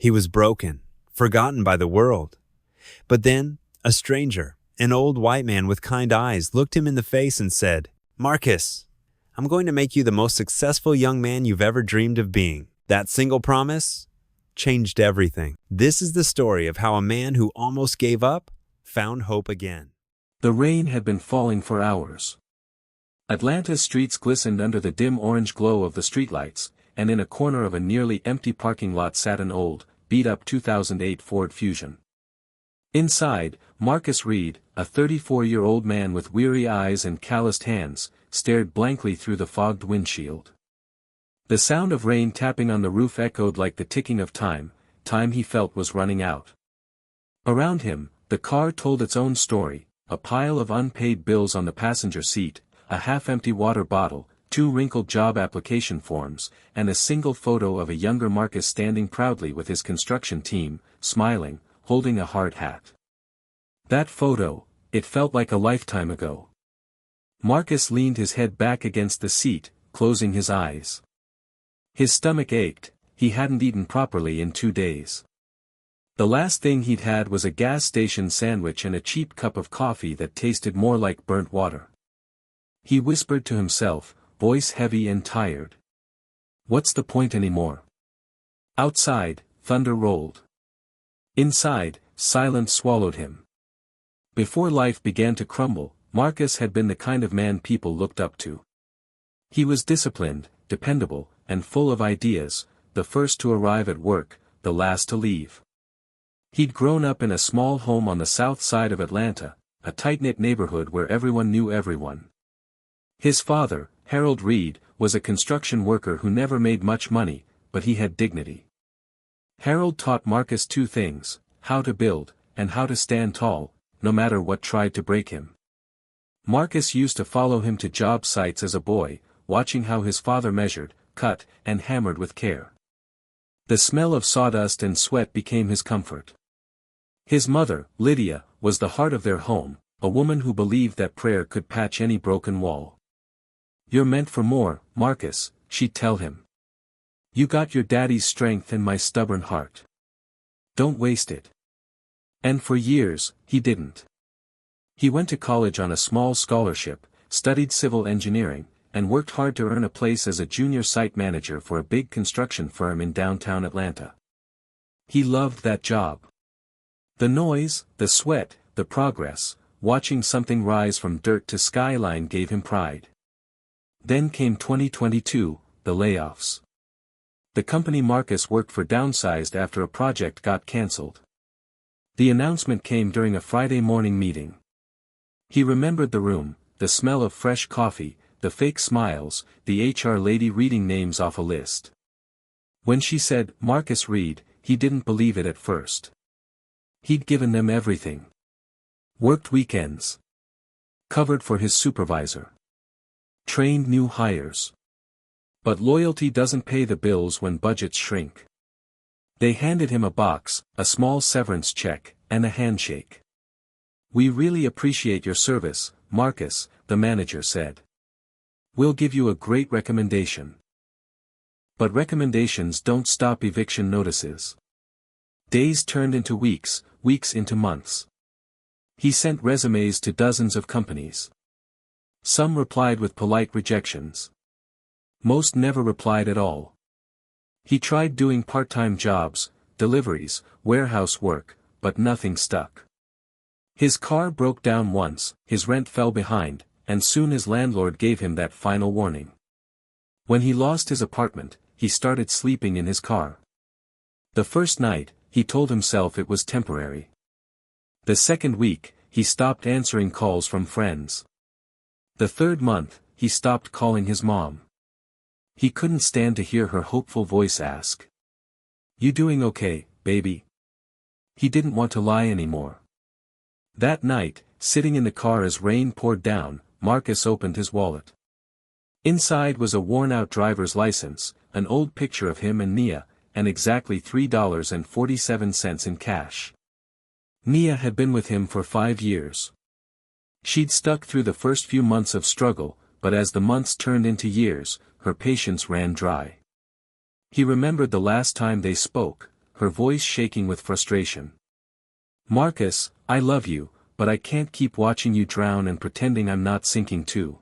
He was broken, forgotten by the world. But then, a stranger, an old white man with kind eyes, looked him in the face and said, "Marcus, I'm going to make you the most successful young man you've ever dreamed of being." That single promise changed everything. This is the story of how a man who almost gave up found hope again. The rain had been falling for hours. Atlanta's streets glistened under the dim orange glow of the streetlights, and in a corner of a nearly empty parking lot sat an old, beat-up 2008 Ford Fusion. Inside, Marcus Reed, a 34-year-old man with weary eyes and calloused hands, stared blankly through the fogged windshield. The sound of rain tapping on the roof echoed like the ticking of time he felt was running out. Around him, the car told its own story, a pile of unpaid bills on the passenger seat, a half-empty water bottle, 2 wrinkled job application forms, and a single photo of a younger Marcus standing proudly with his construction team, smiling, holding a hard hat. That photo, it felt like a lifetime ago. Marcus leaned his head back against the seat, closing his eyes. His stomach ached, he hadn't eaten properly in 2 days. The last thing he'd had was a gas station sandwich and a cheap cup of coffee that tasted more like burnt water. He whispered to himself, voice heavy and tired. What's the point anymore? Outside, thunder rolled. Inside, silence swallowed him. Before life began to crumble, Marcus had been the kind of man people looked up to. He was disciplined, dependable, and full of ideas, the first to arrive at work, the last to leave. He'd grown up in a small home on the south side of Atlanta, a tight-knit neighborhood where everyone knew everyone. His father, Harold Reed, was a construction worker who never made much money, but he had dignity. Harold taught Marcus 2 things, how to build, and how to stand tall, no matter what tried to break him. Marcus used to follow him to job sites as a boy, watching how his father measured, cut, and hammered with care. The smell of sawdust and sweat became his comfort. His mother, Lydia, was the heart of their home, a woman who believed that prayer could patch any broken wall. "You're meant for more, Marcus," she'd tell him. "You got your daddy's strength and my stubborn heart. Don't waste it." And for years, he didn't. He went to college on a small scholarship, studied civil engineering, and worked hard to earn a place as a junior site manager for a big construction firm in downtown Atlanta. He loved that job. The noise, the sweat, the progress, watching something rise from dirt to skyline gave him pride. Then came 2022, the layoffs. The company Marcus worked for downsized after a project got cancelled. The announcement came during a Friday morning meeting. He remembered the room, the smell of fresh coffee, the fake smiles, the HR lady reading names off a list. When she said, "Marcus Reed," he didn't believe it at first. He'd given them everything. Worked weekends. Covered for his supervisor. Trained new hires. But loyalty doesn't pay the bills when budgets shrink. They handed him a box, a small severance check, and a handshake. "We really appreciate your service, Marcus," the manager said. "We'll give you a great recommendation." But recommendations don't stop eviction notices. Days turned into weeks, weeks into months. He sent resumes to dozens of companies. Some replied with polite rejections. Most never replied at all. He tried doing part-time jobs, deliveries, warehouse work, but nothing stuck. His car broke down once, his rent fell behind, and soon his landlord gave him that final warning. When he lost his apartment, he started sleeping in his car. The first night, he told himself it was temporary. The second week, he stopped answering calls from friends. The third month, he stopped calling his mom. He couldn't stand to hear her hopeful voice ask, "You doing okay, baby?" He didn't want to lie anymore. That night, sitting in the car as rain poured down, Marcus opened his wallet. Inside was a worn-out driver's license, an old picture of him and Nia, and exactly $3.47 in cash. Nia had been with him for 5 years. She'd stuck through the first few months of struggle, but as the months turned into years, her patience ran dry. He remembered the last time they spoke, her voice shaking with frustration. "Marcus, I love you, but I can't keep watching you drown and pretending I'm not sinking too."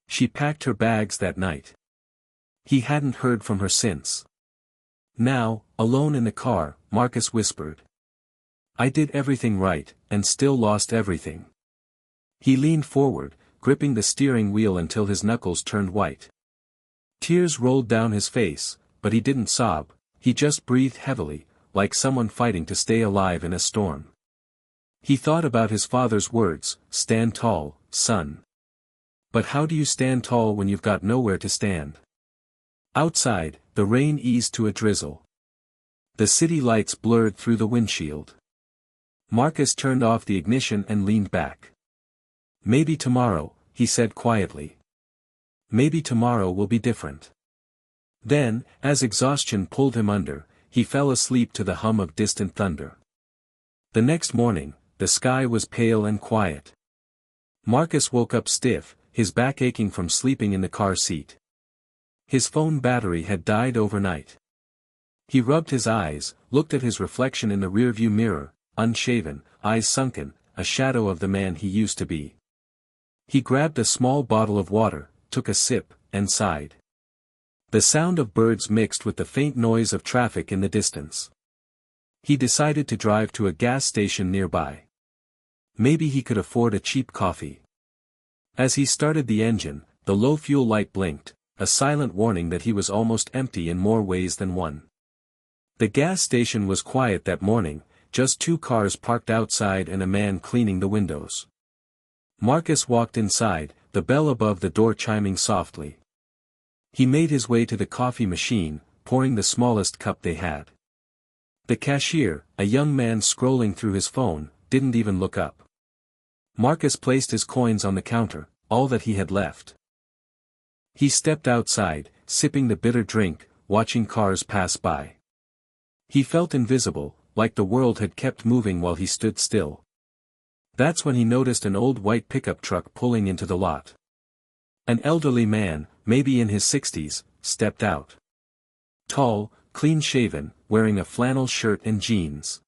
She packed her bags that night. He hadn't heard from her since. Now, alone in the car, Marcus whispered, "I did everything right, and still lost everything." He leaned forward, gripping the steering wheel until his knuckles turned white. Tears rolled down his face, but he didn't sob, he just breathed heavily, like someone fighting to stay alive in a storm. He thought about his father's words, "Stand tall, son." But how do you stand tall when you've got nowhere to stand? Outside, the rain eased to a drizzle. The city lights blurred through the windshield. Marcus turned off the ignition and leaned back. "Maybe tomorrow," he said quietly. "Maybe tomorrow will be different." Then, as exhaustion pulled him under, he fell asleep to the hum of distant thunder. The next morning, the sky was pale and quiet. Marcus woke up stiff, his back aching from sleeping in the car seat. His phone battery had died overnight. He rubbed his eyes, looked at his reflection in the rearview mirror, unshaven, eyes sunken, a shadow of the man he used to be. He grabbed a small bottle of water, took a sip, and sighed. The sound of birds mixed with the faint noise of traffic in the distance. He decided to drive to a gas station nearby. Maybe he could afford a cheap coffee. As he started the engine, the low fuel light blinked, a silent warning that he was almost empty in more ways than one. The gas station was quiet that morning, just 2 cars parked outside and a man cleaning the windows. Marcus walked inside, the bell above the door chiming softly. He made his way to the coffee machine, pouring the smallest cup they had. The cashier, a young man scrolling through his phone, didn't even look up. Marcus placed his coins on the counter, all that he had left. He stepped outside, sipping the bitter drink, watching cars pass by. He felt invisible, like the world had kept moving while he stood still. That's when he noticed an old white pickup truck pulling into the lot. An elderly man, maybe in his 60s, stepped out. Tall, clean-shaven, wearing a flannel shirt and jeans.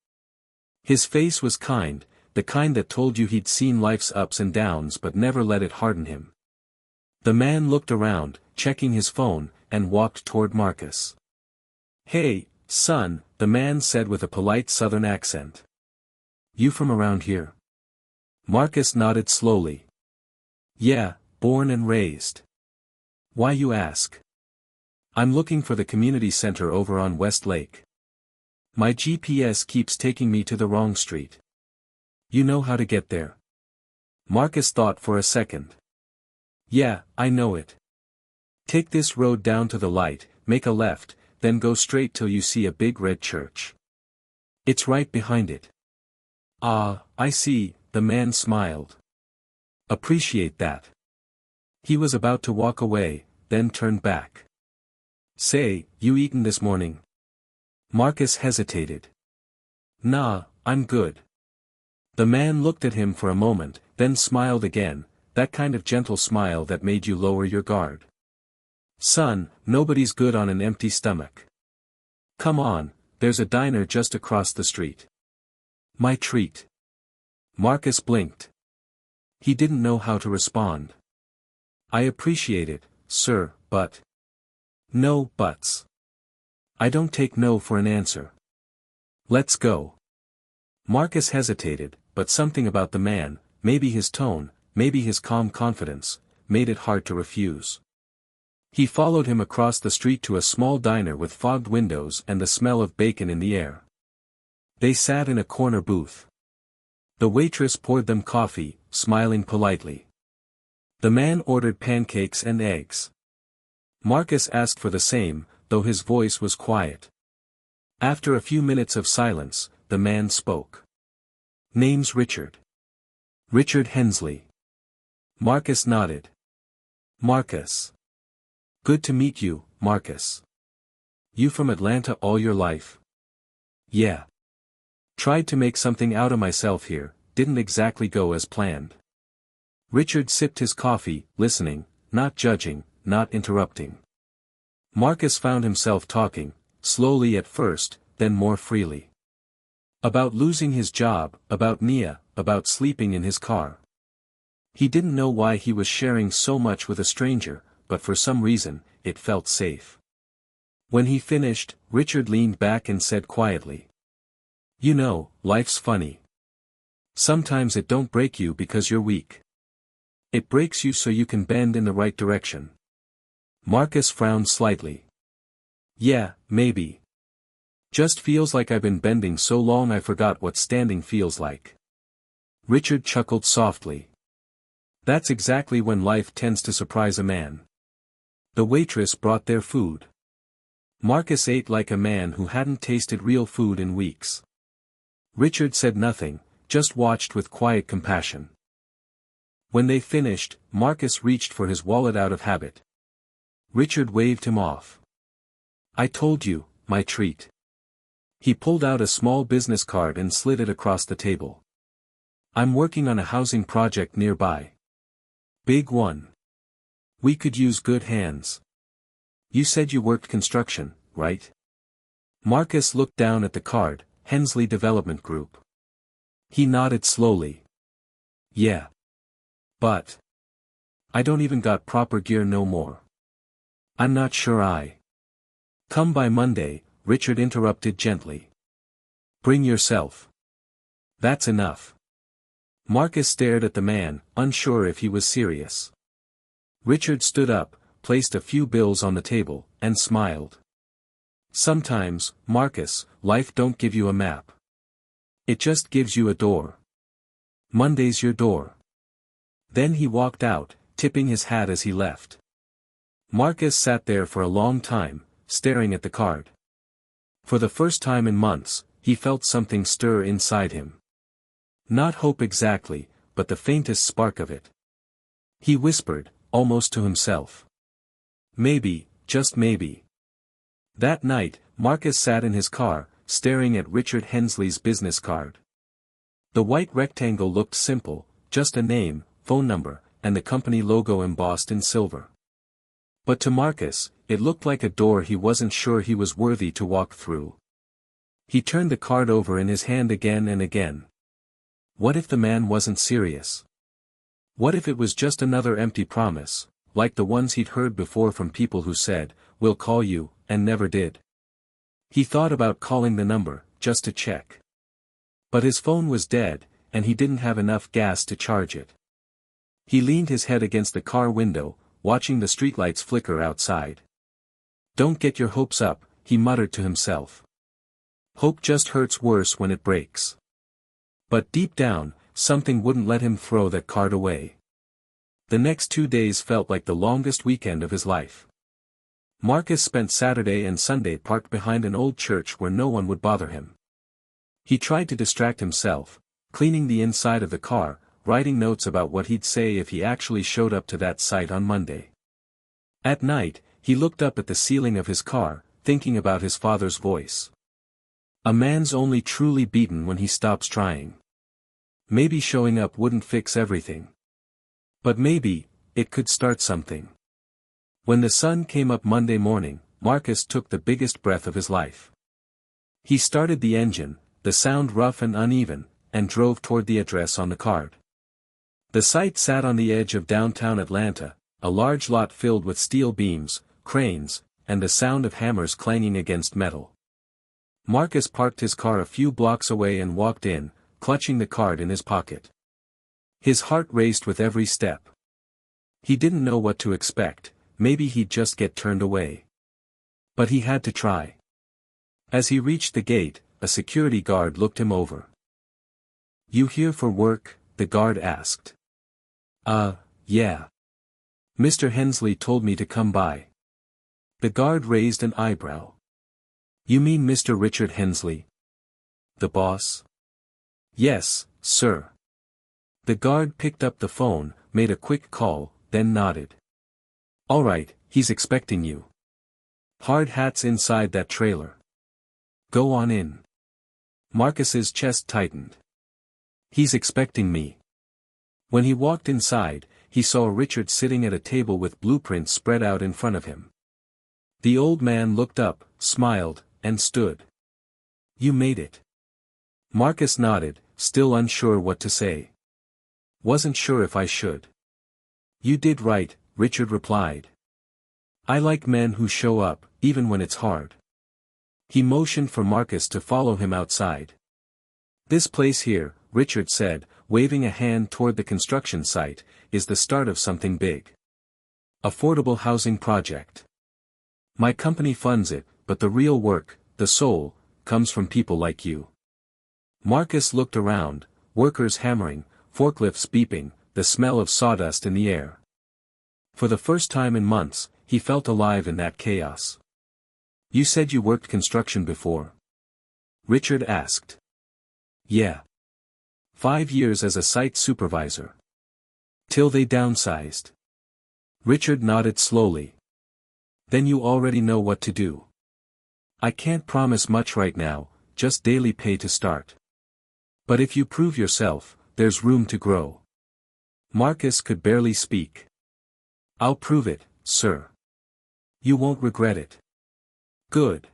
His face was kind, the kind that told you he'd seen life's ups and downs but never let it harden him. The man looked around, checking his phone, and walked toward Marcus. "Hey, son," the man said with a polite southern accent. "You from around here?" Marcus nodded slowly. "Yeah, born and raised." "Why you ask?" "I'm looking for the community center over on West Lake. My GPS keeps taking me to the wrong street. You know how to get there?" Marcus thought for a second. "Yeah, I know it. Take this road down to the light, make a left, then go straight till you see a big red church. It's right behind it." "Ah, I see," the man smiled. "Appreciate that." He was about to walk away, then turned back. "Say, you eaten this morning?" Marcus hesitated. "Nah, I'm good." The man looked at him for a moment, then smiled again, that kind of gentle smile that made you lower your guard. "Son, nobody's good on an empty stomach. Come on, there's a diner just across the street." "My treat." Marcus blinked. He didn't know how to respond. "I appreciate it, sir, but..." "No buts. I don't take no for an answer. Let's go." Marcus hesitated, but something about the man, maybe his tone, maybe his calm confidence, made it hard to refuse. He followed him across the street to a small diner with fogged windows and the smell of bacon in the air. They sat in a corner booth. The waitress poured them coffee, smiling politely. The man ordered pancakes and eggs. Marcus asked for the same, though his voice was quiet. After a few minutes of silence, the man spoke. "Name's Richard. Richard Hensley." Marcus nodded. "Marcus. Good to meet you, Marcus. You from Atlanta all your life?" "Yeah. Tried to make something out of myself here, didn't exactly go as planned." Richard sipped his coffee, listening, not judging, not interrupting. Marcus found himself talking, slowly at first, then more freely. About losing his job, about Nia, about sleeping in his car. He didn't know why he was sharing so much with a stranger, but for some reason, it felt safe. When he finished, Richard leaned back and said quietly, "You know, life's funny. Sometimes it don't break you because you're weak. It breaks you so you can bend in the right direction." Marcus frowned slightly. "Yeah, maybe. Just feels like I've been bending so long I forgot what standing feels like." Richard chuckled softly. "That's exactly when life tends to surprise a man." The waitress brought their food. Marcus ate like a man who hadn't tasted real food in weeks. Richard said nothing, just watched with quiet compassion. When they finished, Marcus reached for his wallet out of habit. Richard waved him off. "I told you, my treat." He pulled out a small business card and slid it across the table. "I'm working on a housing project nearby. Big one. We could use good hands. You said you worked construction, right?" Marcus looked down at the card, Hensley Development Group. He nodded slowly. "Yeah. But I don't even got proper gear no more. I'm not sure I." "Come by Monday," Richard interrupted gently. "Bring yourself. That's enough." Marcus stared at the man, unsure if he was serious. Richard stood up, placed a few bills on the table, and smiled. "Sometimes, Marcus, life don't give you a map. It just gives you a door. Monday's your door." Then he walked out, tipping his hat as he left. Marcus sat there for a long time, staring at the card. For the first time in months, he felt something stir inside him. Not hope exactly, but the faintest spark of it. He whispered, almost to himself. Maybe, just maybe. That night, Marcus sat in his car, staring at Richard Hensley's business card. The white rectangle looked simple, just a name, phone number, and the company logo embossed in silver. But to Marcus, it looked like a door he wasn't sure he was worthy to walk through. He turned the card over in his hand again and again. What if the man wasn't serious? What if it was just another empty promise, like the ones he'd heard before from people who said, "We'll call you," and never did? He thought about calling the number, just to check. But his phone was dead, and he didn't have enough gas to charge it. He leaned his head against the car window, watching the streetlights flicker outside. "Don't get your hopes up," he muttered to himself. "Hope just hurts worse when it breaks." But deep down, something wouldn't let him throw that card away. The next 2 days felt like the longest weekend of his life. Marcus spent Saturday and Sunday parked behind an old church where no one would bother him. He tried to distract himself, cleaning the inside of the car, writing notes about what he'd say if he actually showed up to that site on Monday. At night, he looked up at the ceiling of his car, thinking about his father's voice. A man's only truly beaten when he stops trying. Maybe showing up wouldn't fix everything. But maybe, it could start something. When the sun came up Monday morning, Marcus took the biggest breath of his life. He started the engine, the sound rough and uneven, and drove toward the address on the card. The site sat on the edge of downtown Atlanta, a large lot filled with steel beams, cranes, and the sound of hammers clanging against metal. Marcus parked his car a few blocks away and walked in, clutching the card in his pocket. His heart raced with every step. He didn't know what to expect, maybe he'd just get turned away. But he had to try. As he reached the gate, a security guard looked him over. "You here for work?" the guard asked. Yeah. Mr. Hensley told me to come by." The guard raised an eyebrow. "You mean Mr. Richard Hensley? The boss?" "Yes, sir." The guard picked up the phone, made a quick call, then nodded. "All right, he's expecting you. Hard hat's inside that trailer. Go on in." Marcus's chest tightened. "He's expecting me." When he walked inside, he saw Richard sitting at a table with blueprints spread out in front of him. The old man looked up, smiled, and stood. You made it. Marcus nodded, still unsure what to say. Wasn't sure if I should. You did right, Richard replied. I like men who show up, even when it's hard. He motioned for Marcus to follow him outside. This place here, Richard said, waving a hand toward the construction site, is the start of something big. Affordable housing project. My company funds it, but the real work, the soul, comes from people like you. Marcus looked around, workers hammering, forklifts beeping, the smell of sawdust in the air. For the first time in months, he felt alive in that chaos. You said you worked construction before? Richard asked. Yeah. 5 years as a site supervisor. Till they downsized. Richard nodded slowly. Then you already know what to do. I can't promise much right now, just daily pay to start. But if you prove yourself, there's room to grow. Marcus could barely speak. I'll prove it, sir. You won't regret it. Good.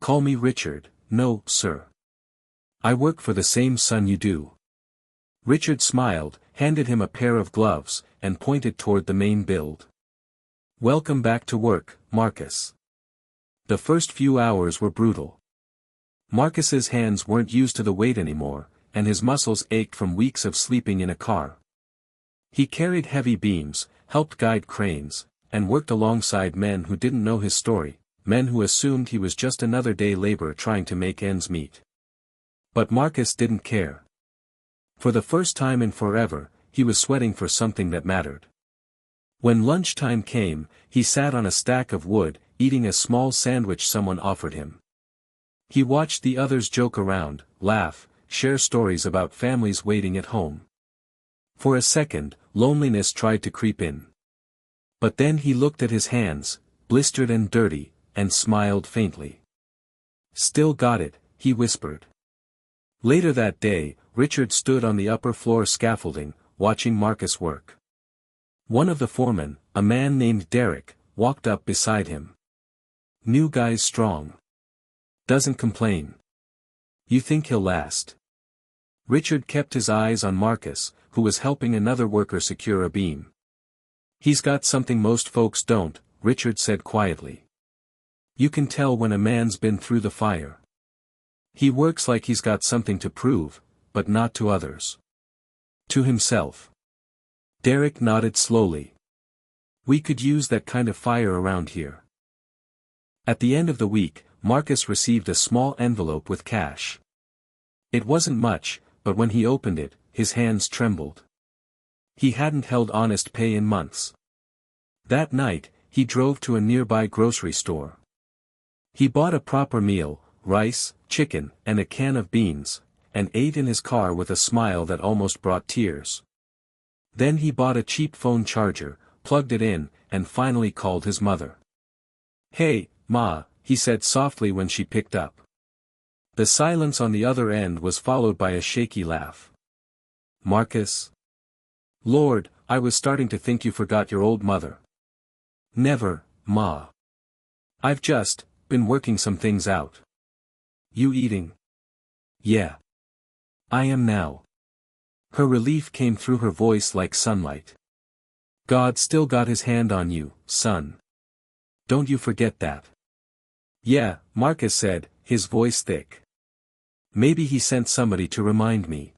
Call me Richard, no, sir. I work for the same son you do. Richard smiled, handed him a pair of gloves, and pointed toward the main build. Welcome back to work, Marcus. The first few hours were brutal. Marcus's hands weren't used to the weight anymore, and his muscles ached from weeks of sleeping in a car. He carried heavy beams, helped guide cranes, and worked alongside men who didn't know his story, men who assumed he was just another day labor trying to make ends meet. But Marcus didn't care. For the first time in forever, he was sweating for something that mattered. When lunchtime came, he sat on a stack of wood, eating a small sandwich someone offered him. He watched the others joke around, laugh, share stories about families waiting at home. For a second, loneliness tried to creep in. But then he looked at his hands, blistered and dirty, and smiled faintly. Still got it, he whispered. Later that day, Richard stood on the upper floor scaffolding, watching Marcus work. One of the foremen, a man named Derek, walked up beside him. New guy's strong. Doesn't complain. You think he'll last? Richard kept his eyes on Marcus, who was helping another worker secure a beam. He's got something most folks don't, Richard said quietly. You can tell when a man's been through the fire. He works like he's got something to prove, but not to others. To himself. Derek nodded slowly. We could use that kind of fire around here. At the end of the week, Marcus received a small envelope with cash. It wasn't much, but when he opened it, his hands trembled. He hadn't held honest pay in months. That night, he drove to a nearby grocery store. He bought a proper meal, rice, chicken, and a can of beans, and ate in his car with a smile that almost brought tears. Then he bought a cheap phone charger, plugged it in, and finally called his mother. Hey, Ma, he said softly when she picked up. The silence on the other end was followed by a shaky laugh. Marcus? Lord, I was starting to think you forgot your old mother. Never, Ma. I've just been working some things out. You eating? Yeah. I am now. Her relief came through her voice like sunlight. God still got his hand on you, son. Don't you forget that. Yeah, Marcus said, his voice thick. Maybe he sent somebody to remind me.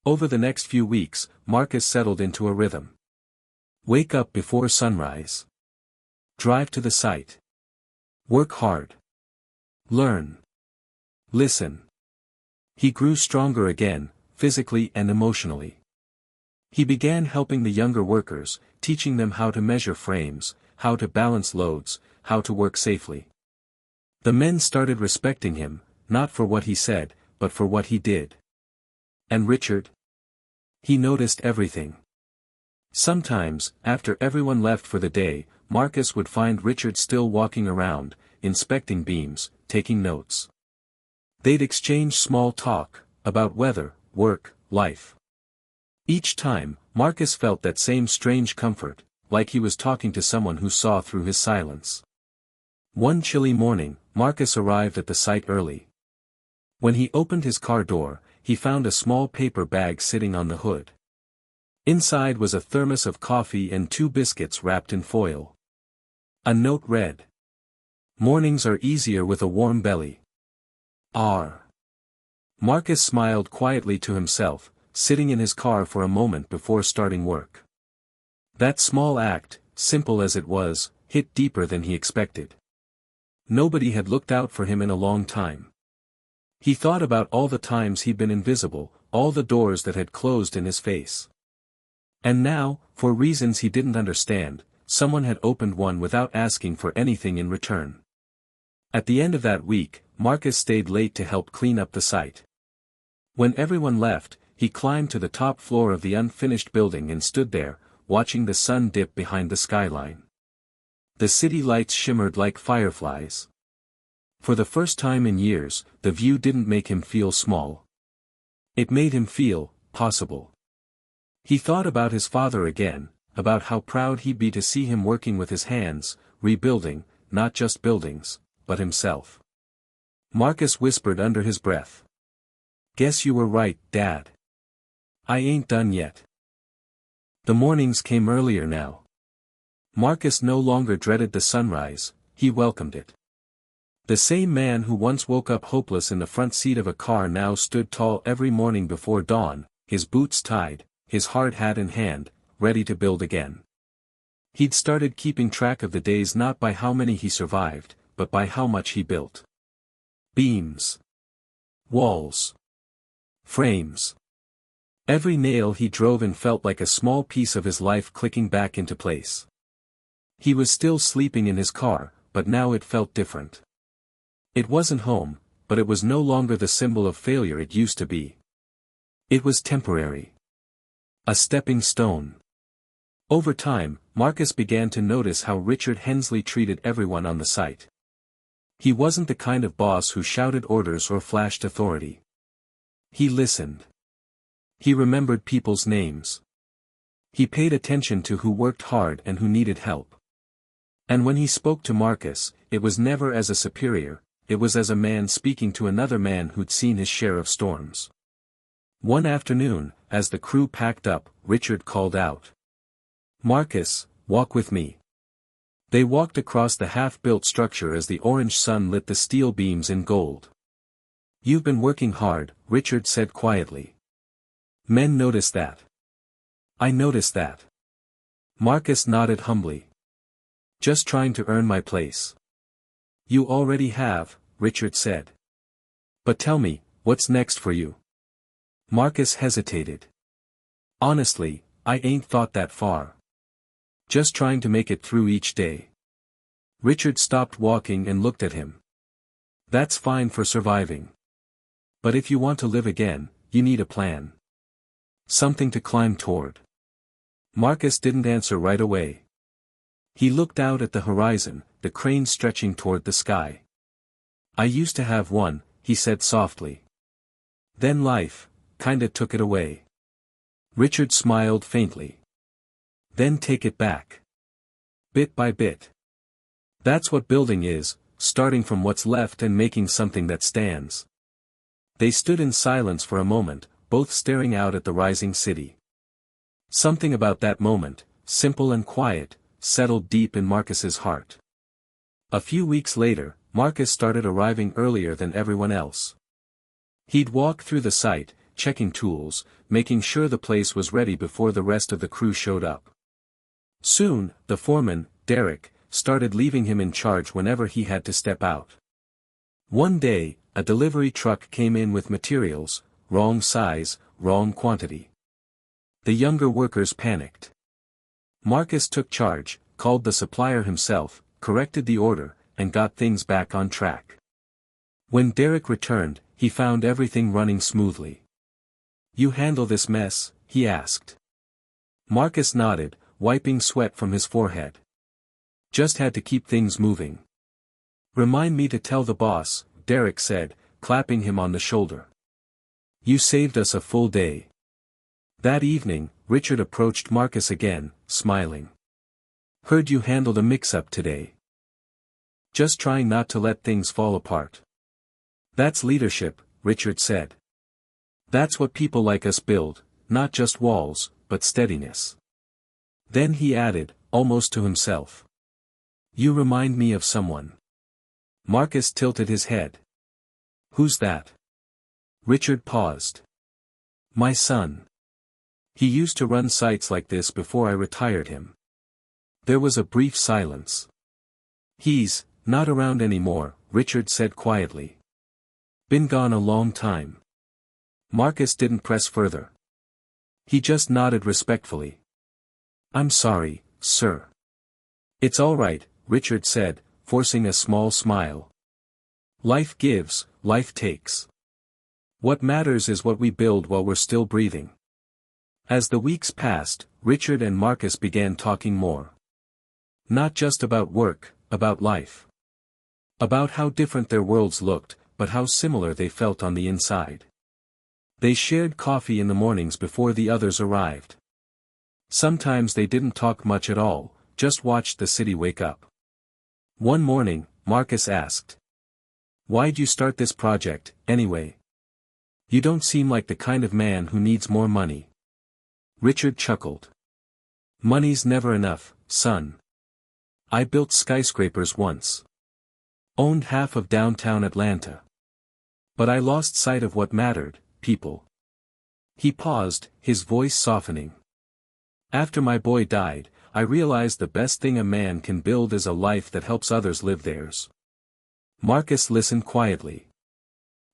Over the next few weeks, Marcus settled into a rhythm. Wake up before sunrise. Drive to the site. Work hard. Learn. Listen. He grew stronger again, physically and emotionally. He began helping the younger workers, teaching them how to measure frames, how to balance loads, how to work safely. The men started respecting him, not for what he said, but for what he did. And Richard? He noticed everything. Sometimes, after everyone left for the day, Marcus would find Richard still walking around, inspecting beams, taking notes. They'd exchange small talk, about weather, work, life. Each time, Marcus felt that same strange comfort, like he was talking to someone who saw through his silence. One chilly morning, Marcus arrived at the site early. When he opened his car door, he found a small paper bag sitting on the hood. Inside was a thermos of coffee and 2 biscuits wrapped in foil. A note read, "Mornings are easier with a warm belly. R." Marcus smiled quietly to himself, sitting in his car for a moment before starting work. That small act, simple as it was, hit deeper than he expected. Nobody had looked out for him in a long time. He thought about all the times he'd been invisible, all the doors that had closed in his face. And now, for reasons he didn't understand, someone had opened one without asking for anything in return. At the end of that week, Marcus stayed late to help clean up the site. When everyone left, he climbed to the top floor of the unfinished building and stood there, watching the sun dip behind the skyline. The city lights shimmered like fireflies. For the first time in years, the view didn't make him feel small. It made him feel possible. He thought about his father again, about how proud he'd be to see him working with his hands, rebuilding, not just buildings, but himself. Marcus whispered under his breath. "Guess you were right, Dad. I ain't done yet." The mornings came earlier now. Marcus no longer dreaded the sunrise, he welcomed it. The same man who once woke up hopeless in the front seat of a car now stood tall every morning before dawn, his boots tied, his hard hat in hand, ready to build again. He'd started keeping track of the days not by how many he survived, but by how much he built. Beams. Walls. Frames. Every nail he drove in felt like a small piece of his life clicking back into place. He was still sleeping in his car, but now it felt different. It wasn't home, but it was no longer the symbol of failure it used to be. It was temporary. A stepping stone. Over time, Marcus began to notice how Richard Hensley treated everyone on the site. He wasn't the kind of boss who shouted orders or flashed authority. He listened. He remembered people's names. He paid attention to who worked hard and who needed help. And when he spoke to Marcus, it was never as a superior, it was as a man speaking to another man who'd seen his share of storms. One afternoon, as the crew packed up, Richard called out, "Marcus, walk with me." They walked across the half-built structure as the orange sun lit the steel beams in gold. "You've been working hard," Richard said quietly. "Men notice that." "I notice that." Marcus nodded humbly. "Just trying to earn my place." "You already have," Richard said. "But tell me, what's next for you?" Marcus hesitated. "Honestly, I ain't thought that far. Just trying to make it through each day." Richard stopped walking and looked at him. "That's fine for surviving. But if you want to live again, you need a plan. Something to climb toward." Marcus didn't answer right away. He looked out at the horizon, the crane stretching toward the sky. "I used to have one," he said softly. "Then life, kinda took it away." Richard smiled faintly. "Then take it back. Bit by bit. That's what building is, starting from what's left and making something that stands." They stood in silence for a moment, both staring out at the rising city. Something about that moment, simple and quiet, settled deep in Marcus's heart. A few weeks later, Marcus started arriving earlier than everyone else. He'd walk through the site, checking tools, making sure the place was ready before the rest of the crew showed up. Soon, the foreman, Derek, started leaving him in charge whenever he had to step out. One day, a delivery truck came in with materials, wrong size, wrong quantity. The younger workers panicked. Marcus took charge, called the supplier himself, corrected the order, and got things back on track. When Derek returned, he found everything running smoothly. "You handle this mess?" he asked. Marcus nodded, wiping sweat from his forehead. "Just had to keep things moving." "Remind me to tell the boss," Derek said, clapping him on the shoulder. "You saved us a full day." That evening, Richard approached Marcus again, smiling. "Heard you handled a mix-up today." "Just trying not to let things fall apart." "That's leadership," Richard said. That's what people like us build, not just walls, but steadiness. Then he added, almost to himself. You remind me of someone. Marcus tilted his head. Who's that? Richard paused. My son. He used to run sites like this before I retired him. There was a brief silence. He's not around anymore, Richard said quietly. Been gone a long time. Marcus didn't press further. He just nodded respectfully. I'm sorry, sir. It's all right, Richard said, forcing a small smile. Life gives, life takes. What matters is what we build while we're still breathing. As the weeks passed, Richard and Marcus began talking more. Not just about work, about life. About how different their worlds looked, but how similar they felt on the inside. They shared coffee in the mornings before the others arrived. Sometimes they didn't talk much at all, just watched the city wake up. One morning, Marcus asked. Why'd you start this project, anyway? You don't seem like the kind of man who needs more money. Richard chuckled. Money's never enough, son. I built skyscrapers once. Owned half of downtown Atlanta. But I lost sight of what mattered, people. He paused, his voice softening. After my boy died, I realized the best thing a man can build is a life that helps others live theirs. Marcus listened quietly.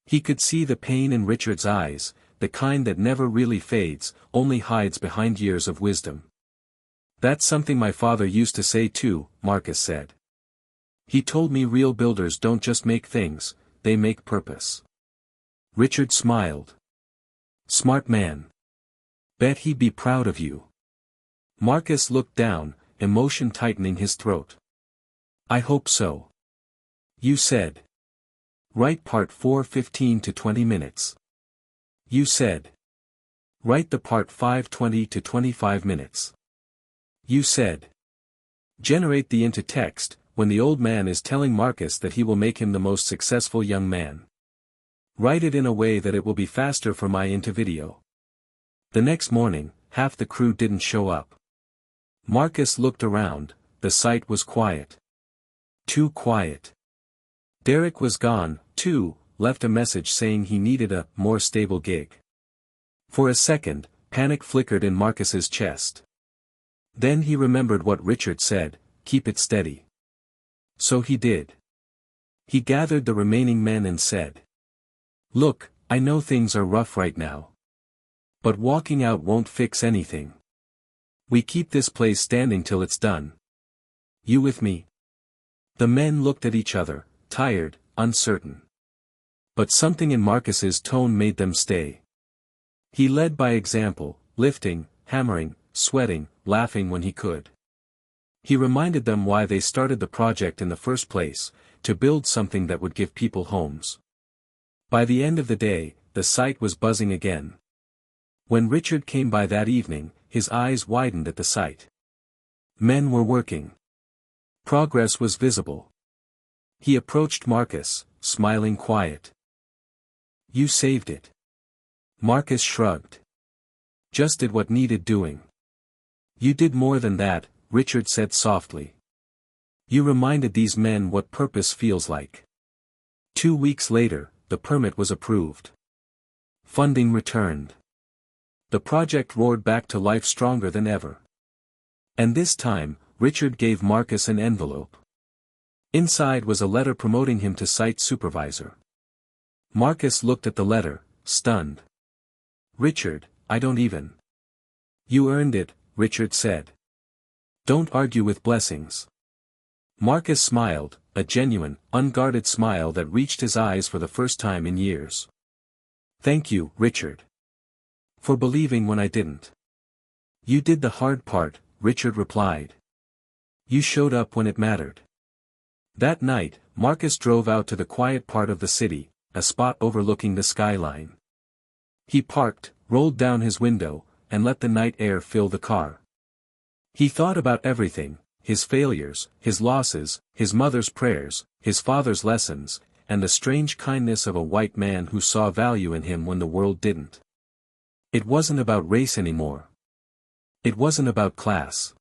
He could see the pain in Richard's eyes, the kind that never really fades, only hides behind years of wisdom. That's something my father used to say too, Marcus said. He told me real builders don't just make things, they make purpose. Richard smiled. Smart man. Bet he'd be proud of you. Marcus looked down, emotion tightening his throat. I hope so. You said. Write part 4 15 to 20 minutes. You said. Write the part 5 20 to 25 minutes. You said. Generate the into text, when the old man is telling Marcus that he will make him the most successful young man. Write it in a way that it will be faster for my into video. The next morning, half the crew didn't show up. Marcus looked around, the site was quiet. Too quiet. Derek was gone, too, left a message saying he needed a more stable gig. For a second, panic flickered in Marcus's chest. Then he remembered what Richard said, keep it steady. So he did. He gathered the remaining men and said. Look, I know things are rough right now. But walking out won't fix anything. We keep this place standing till it's done. You with me? The men looked at each other, tired, uncertain. But something in Marcus's tone made them stay. He led by example, lifting, hammering, sweating, laughing when he could. He reminded them why they started the project in the first place, to build something that would give people homes. By the end of the day, the site was buzzing again. When Richard came by that evening, his eyes widened at the sight. Men were working. Progress was visible. He approached Marcus, smiling quiet. You saved it. Marcus shrugged. Just did what needed doing. You did more than that, Richard said softly. You reminded these men what purpose feels like. 2 weeks later, the permit was approved. Funding returned. The project roared back to life stronger than ever. And this time, Richard gave Marcus an envelope. Inside was a letter promoting him to site supervisor. Marcus looked at the letter, stunned. Richard, I don't even. You earned it, Richard said. Don't argue with blessings. Marcus smiled, a genuine, unguarded smile that reached his eyes for the first time in years. Thank you, Richard. For believing when I didn't. You did the hard part, Richard replied. You showed up when it mattered. That night, Marcus drove out to the quiet part of the city, a spot overlooking the skyline. He parked, rolled down his window, and let the night air fill the car. He thought about everything, his failures, his losses, his mother's prayers, his father's lessons, and the strange kindness of a white man who saw value in him when the world didn't. It wasn't about race anymore. It wasn't about class.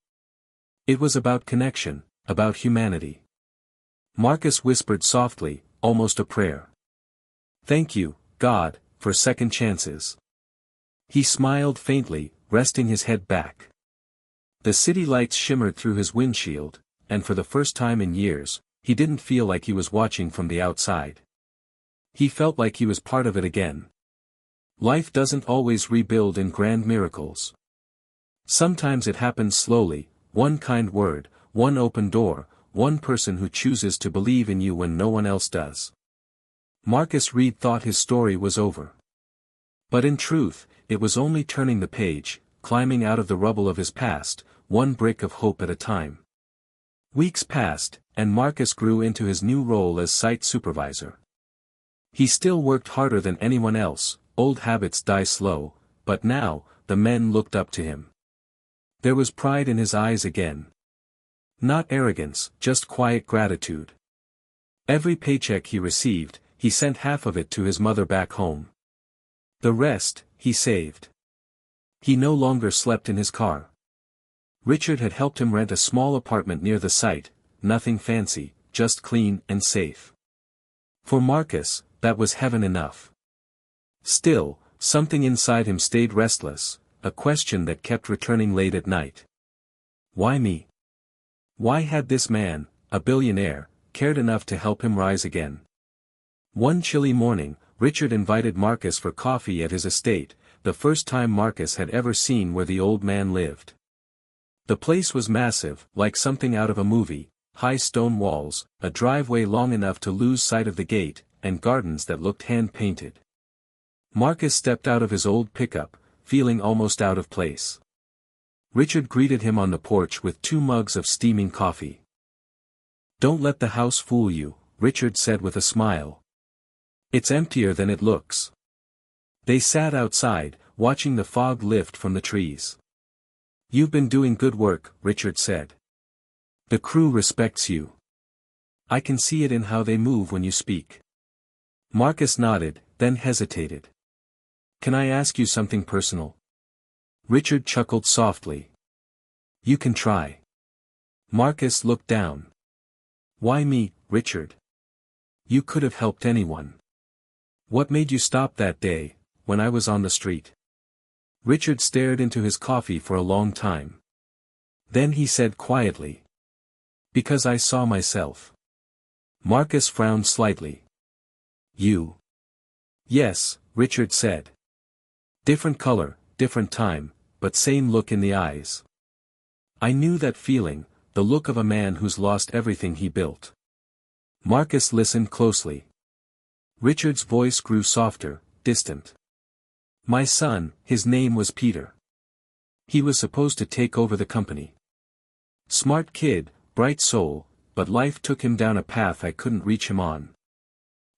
It was about connection, about humanity. Marcus whispered softly, almost a prayer. "Thank you, God, for second chances." He smiled faintly, resting his head back. The city lights shimmered through his windshield, and for the first time in years, he didn't feel like he was watching from the outside. He felt like he was part of it again. Life doesn't always rebuild in grand miracles. Sometimes it happens slowly, one kind word, one open door, one person who chooses to believe in you when no one else does. Marcus Reed thought his story was over. But in truth, it was only turning the page, climbing out of the rubble of his past, one brick of hope at a time. Weeks passed, and Marcus grew into his new role as site supervisor. He still worked harder than anyone else, old habits die slow, but now, the men looked up to him. There was pride in his eyes again. Not arrogance, just quiet gratitude. Every paycheck he received, he sent half of it to his mother back home. The rest, he saved. He no longer slept in his car. Richard had helped him rent a small apartment near the site, nothing fancy, just clean and safe. For Marcus, that was heaven enough. Still, something inside him stayed restless, a question that kept returning late at night. Why me? Why had this man, a billionaire, cared enough to help him rise again? One chilly morning, Richard invited Marcus for coffee at his estate, the first time Marcus had ever seen where the old man lived. The place was massive, like something out of a movie, high stone walls, a driveway long enough to lose sight of the gate, and gardens that looked hand-painted. Marcus stepped out of his old pickup, feeling almost out of place. Richard greeted him on the porch with 2 mugs of steaming coffee. "Don't let the house fool you," Richard said with a smile. "It's emptier than it looks." They sat outside, watching the fog lift from the trees. "You've been doing good work," Richard said. "The crew respects you. I can see it in how they move when you speak." Marcus nodded, then hesitated. "Can I ask you something personal?" Richard chuckled softly. "You can try." Marcus looked down. "Why me, Richard? You could have helped anyone. What made you stop that day, when I was on the street?" Richard stared into his coffee for a long time. Then he said quietly, "Because I saw myself." Marcus frowned slightly. "You?" "Yes," Richard said. "Different color, different time, but same look in the eyes. I knew that feeling, the look of a man who's lost everything he built." Marcus listened closely. Richard's voice grew softer, distant. "My son, his name was Peter. He was supposed to take over the company. Smart kid, bright soul, but life took him down a path I couldn't reach him on.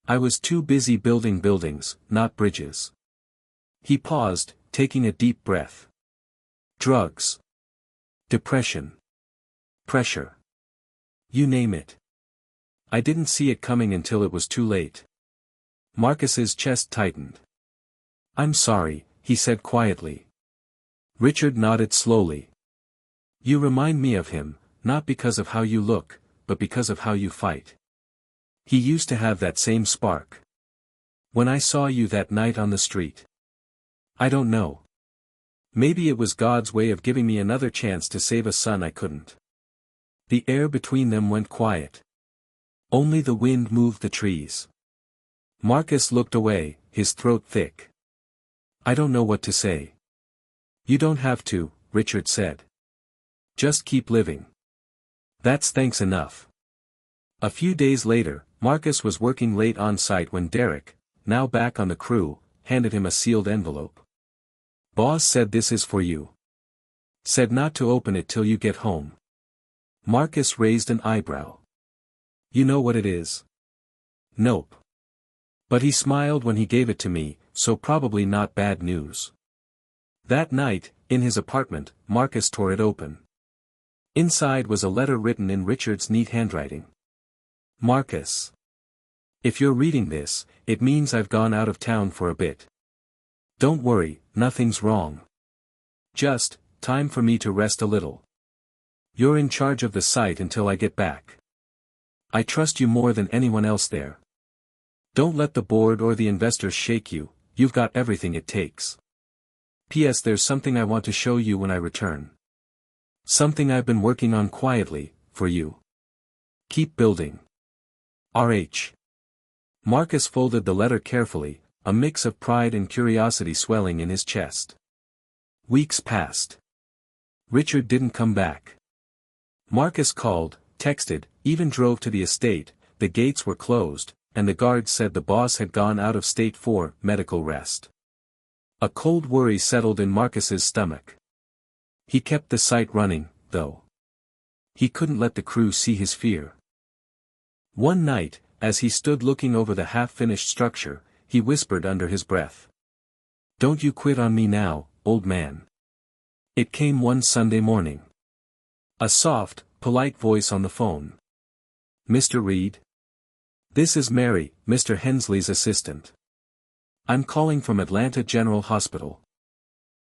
I was too busy building buildings, not bridges." He paused, taking a deep breath. "Drugs. Depression. Pressure. You name it. I didn't see it coming until it was too late." Marcus's chest tightened. "I'm sorry," he said quietly. Richard nodded slowly. "You remind me of him, not because of how you look, but because of how you fight. He used to have that same spark. When I saw you that night on the street. I don't know. Maybe it was God's way of giving me another chance to save a son I couldn't." The air between them went quiet. Only the wind moved the trees. Marcus looked away, his throat thick. "I don't know what to say." "You don't have to," Richard said. "Just keep living. That's thanks enough." A few days later, Marcus was working late on site when Derek, now back on the crew, handed him a sealed envelope. "Boss said this is for you. Said not to open it till you get home." Marcus raised an eyebrow. "You know what it is?" "Nope. But he smiled when he gave it to me, so probably not bad news." That night, in his apartment, Marcus tore it open. Inside was a letter written in Richard's neat handwriting. "Marcus. If you're reading this, it means I've gone out of town for a bit. Don't worry, nothing's wrong. Just, time for me to rest a little. You're in charge of the site until I get back. I trust you more than anyone else there. Don't let the board or the investors shake you, you've got everything it takes. P.S. There's something I want to show you when I return. Something I've been working on quietly, for you. Keep building. R.H. Marcus folded the letter carefully, a mix of pride and curiosity swelling in his chest. Weeks passed. Richard didn't come back. Marcus called, texted, even drove to the estate. The gates were closed, and the guards said the boss had gone out of state for medical rest. A cold worry settled in Marcus's stomach. He kept the site running, though. He couldn't let the crew see his fear. One night, as he stood looking over the half-finished structure, he whispered under his breath. "Don't you quit on me now, old man." It came one Sunday morning. A soft, polite voice on the phone. "Mr. Reed? This is Mary, Mr. Hensley's assistant. I'm calling from Atlanta General Hospital."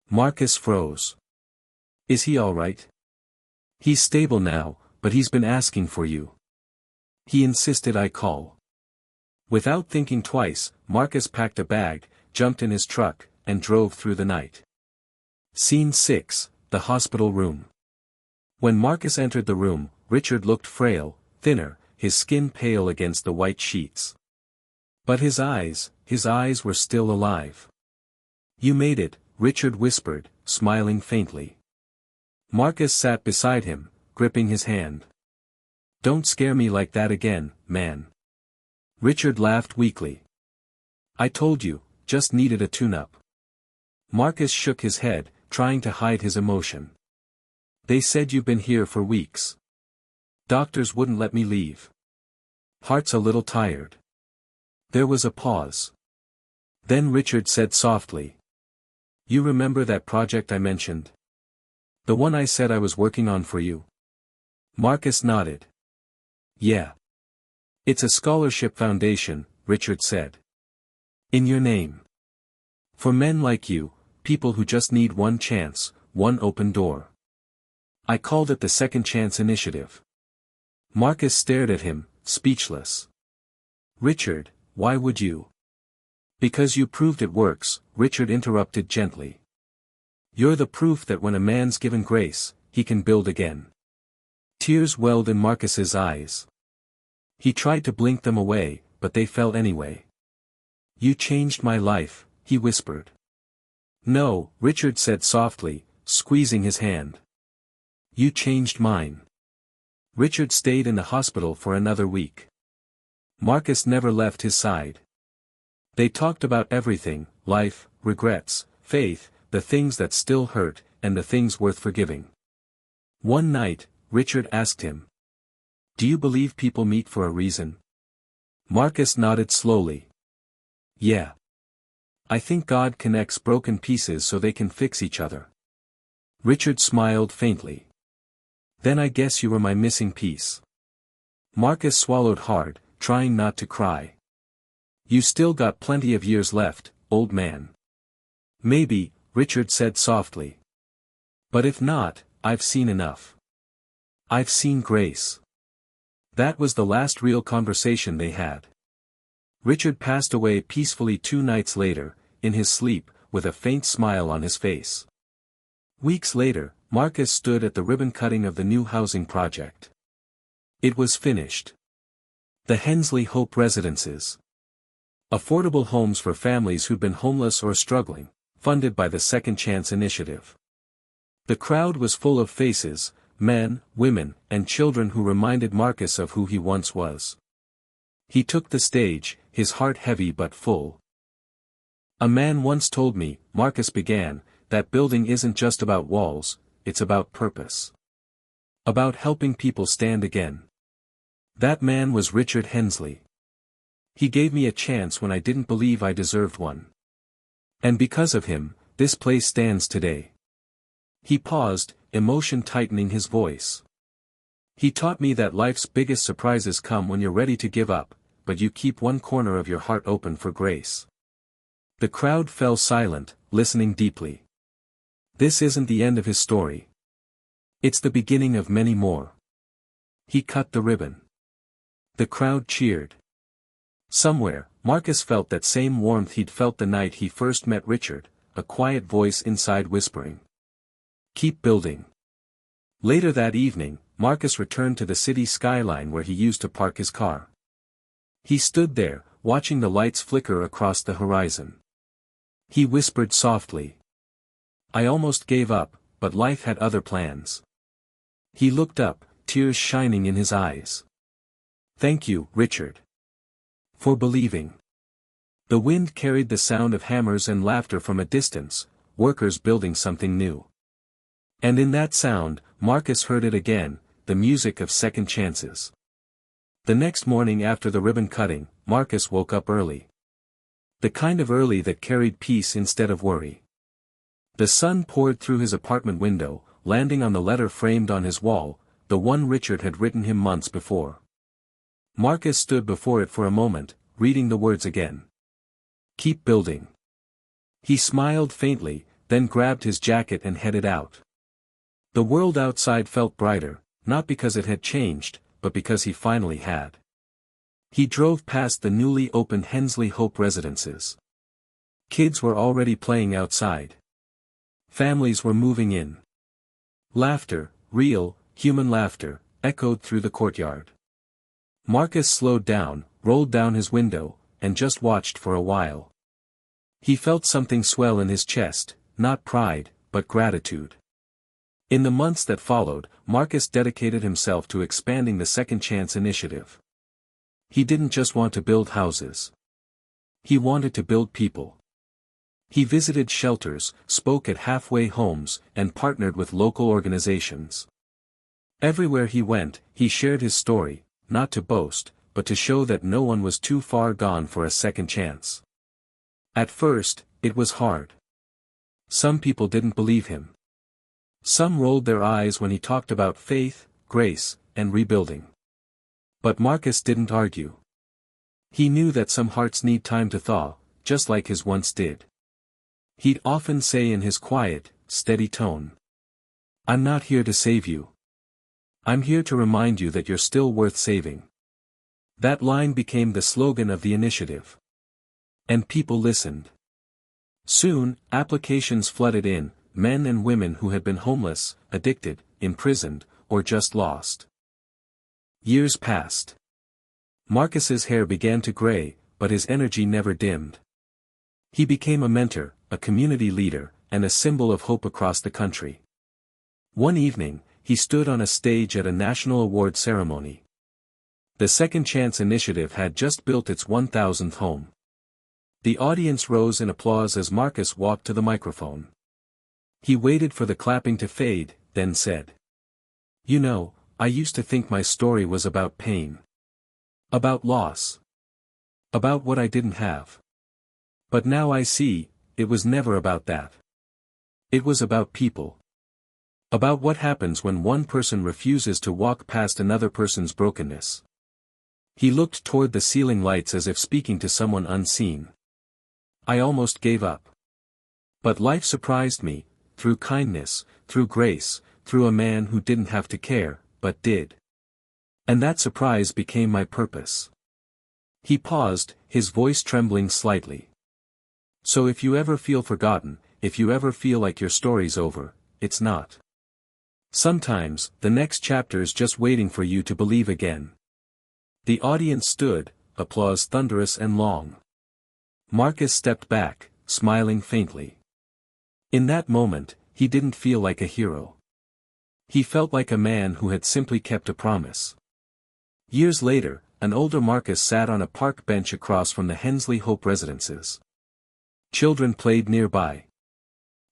Marcus froze. "Is he all right?" "He's stable now, but he's been asking for you. He insisted I call." Without thinking twice, Marcus packed a bag, jumped in his truck, and drove through the night. Scene 6, the hospital room. When Marcus entered the room, Richard looked frail, thinner, his skin pale against the white sheets. But his eyes were still alive. "You made it," Richard whispered, smiling faintly. Marcus sat beside him, gripping his hand. "Don't scare me like that again, man." Richard laughed weakly. "I told you, just needed a tune-up." Marcus shook his head, trying to hide his emotion. "They said you've been here for weeks. Doctors wouldn't let me leave. Heart's a little tired." There was a pause. Then Richard said softly. "You remember that project I mentioned? The one I said I was working on for you?" Marcus nodded. "Yeah. It's a scholarship foundation," Richard said. "In your name. For men like you, people who just need one chance, one open door. I called it the Second Chance Initiative." Marcus stared at him, speechless. "Richard, why would you?" "Because you proved it works," Richard interrupted gently. "You're the proof that when a man's given grace, he can build again." Tears welled in Marcus's eyes. He tried to blink them away, but they fell anyway. "You changed my life," he whispered. "No," Richard said softly, squeezing his hand. "You changed mine." Richard stayed in the hospital for another week. Marcus never left his side. They talked about everything: life, regrets, faith, the things that still hurt, and the things worth forgiving. One night, Richard asked him, "Do you believe people meet for a reason?" Marcus nodded slowly. "Yeah. I think God connects broken pieces so they can fix each other." Richard smiled faintly. "Then I guess you were my missing piece." Marcus swallowed hard, trying not to cry. "You still got plenty of years left, old man." "Maybe," Richard said softly. "But if not, I've seen enough. I've seen grace." That was the last real conversation they had. Richard passed away peacefully 2 nights later, in his sleep, with a faint smile on his face. Weeks later, Marcus stood at the ribbon cutting of the new housing project. It was finished. The Hensley Hope Residences. Affordable homes for families who'd been homeless or struggling, funded by the Second Chance Initiative. The crowd was full of faces, men, women, and children who reminded Marcus of who he once was. He took the stage, his heart heavy but full. "A man once told me," Marcus began, "that building isn't just about walls, it's about purpose. About helping people stand again." That man was Richard Hensley. He gave me a chance when I didn't believe I deserved one. And because of him, this place stands today. He paused, emotion tightening his voice. He taught me that life's biggest surprises come when you're ready to give up, but you keep one corner of your heart open for grace. The crowd fell silent, listening deeply. This isn't the end of his story. It's the beginning of many more. He cut the ribbon. The crowd cheered. Somewhere, Marcus felt that same warmth he'd felt the night he first met Richard, a quiet voice inside whispering. Keep building. Later that evening, Marcus returned to the city skyline where he used to park his car. He stood there, watching the lights flicker across the horizon. He whispered softly. I almost gave up, but life had other plans. He looked up, tears shining in his eyes. Thank you, Richard. For believing. The wind carried the sound of hammers and laughter from a distance, workers building something new. And in that sound, Marcus heard it again, the music of second chances. The next morning after the ribbon cutting, Marcus woke up early. The kind of early that carried peace instead of worry. The sun poured through his apartment window, landing on the letter framed on his wall, the one Richard had written him months before. Marcus stood before it for a moment, reading the words again. Keep building. He smiled faintly, then grabbed his jacket and headed out. The world outside felt brighter, not because it had changed, but because he finally had. He drove past the newly opened Hensley Hope residences. Kids were already playing outside. Families were moving in. Laughter, real, human laughter, echoed through the courtyard. Marcus slowed down, rolled down his window, and just watched for a while. He felt something swell in his chest, not pride, but gratitude. In the months that followed, Marcus dedicated himself to expanding the Second Chance initiative. He didn't just want to build houses. He wanted to build people. He visited shelters, spoke at halfway homes, and partnered with local organizations. Everywhere he went, he shared his story, not to boast, but to show that no one was too far gone for a second chance. At first, it was hard. Some people didn't believe him. Some rolled their eyes when he talked about faith, grace, and rebuilding. But Marcus didn't argue. He knew that some hearts need time to thaw, just like his once did. He'd often say in his quiet, steady tone, I'm not here to save you. I'm here to remind you that you're still worth saving. That line became the slogan of the initiative. And people listened. Soon, applications flooded in, men and women who had been homeless, addicted, imprisoned, or just lost. Years passed. Marcus's hair began to gray, but his energy never dimmed. He became a mentor, a community leader, and a symbol of hope across the country. One evening, he stood on a stage at a national award ceremony. The Second Chance Initiative had just built its 1,000th home. The audience rose in applause as Marcus walked to the microphone. He waited for the clapping to fade, then said, You know, I used to think my story was about pain. About loss. About what I didn't have. But now I see, it was never about that. It was about people. About what happens when one person refuses to walk past another person's brokenness. He looked toward the ceiling lights as if speaking to someone unseen. I almost gave up. But life surprised me, through kindness, through grace, through a man who didn't have to care, but did. And that surprise became my purpose. He paused, his voice trembling slightly. So if you ever feel forgotten, if you ever feel like your story's over, it's not. Sometimes, the next chapter's just waiting for you to believe again. The audience stood, applause thunderous and long. Marcus stepped back, smiling faintly. In that moment, he didn't feel like a hero. He felt like a man who had simply kept a promise. Years later, an older Marcus sat on a park bench across from the Hensley Hope residences. Children played nearby.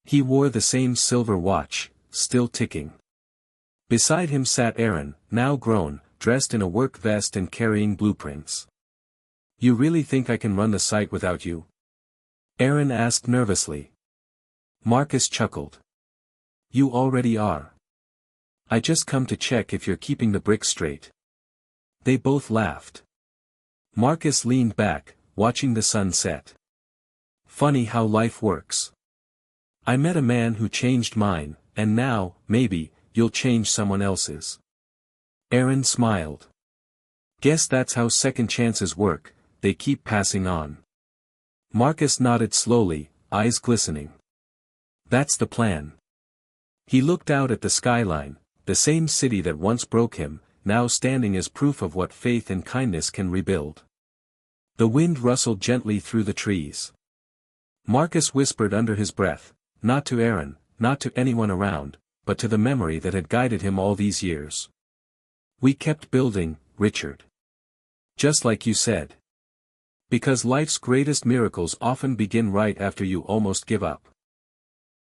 He wore the same silver watch, still ticking. Beside him sat Aaron, now grown, dressed in a work vest and carrying blueprints. You really think I can run the site without you? Aaron asked nervously. Marcus chuckled. You already are. I just come to check if you're keeping the bricks straight. They both laughed. Marcus leaned back, watching the sun set. Funny how life works. I met a man who changed mine, and now, maybe, you'll change someone else's. Aaron smiled. Guess that's how second chances work, they keep passing on. Marcus nodded slowly, eyes glistening. That's the plan. He looked out at the skyline, the same city that once broke him, now standing as proof of what faith and kindness can rebuild. The wind rustled gently through the trees. Marcus whispered under his breath, not to Aaron, not to anyone around, but to the memory that had guided him all these years. We kept building, Richard. Just like you said. Because life's greatest miracles often begin right after you almost give up.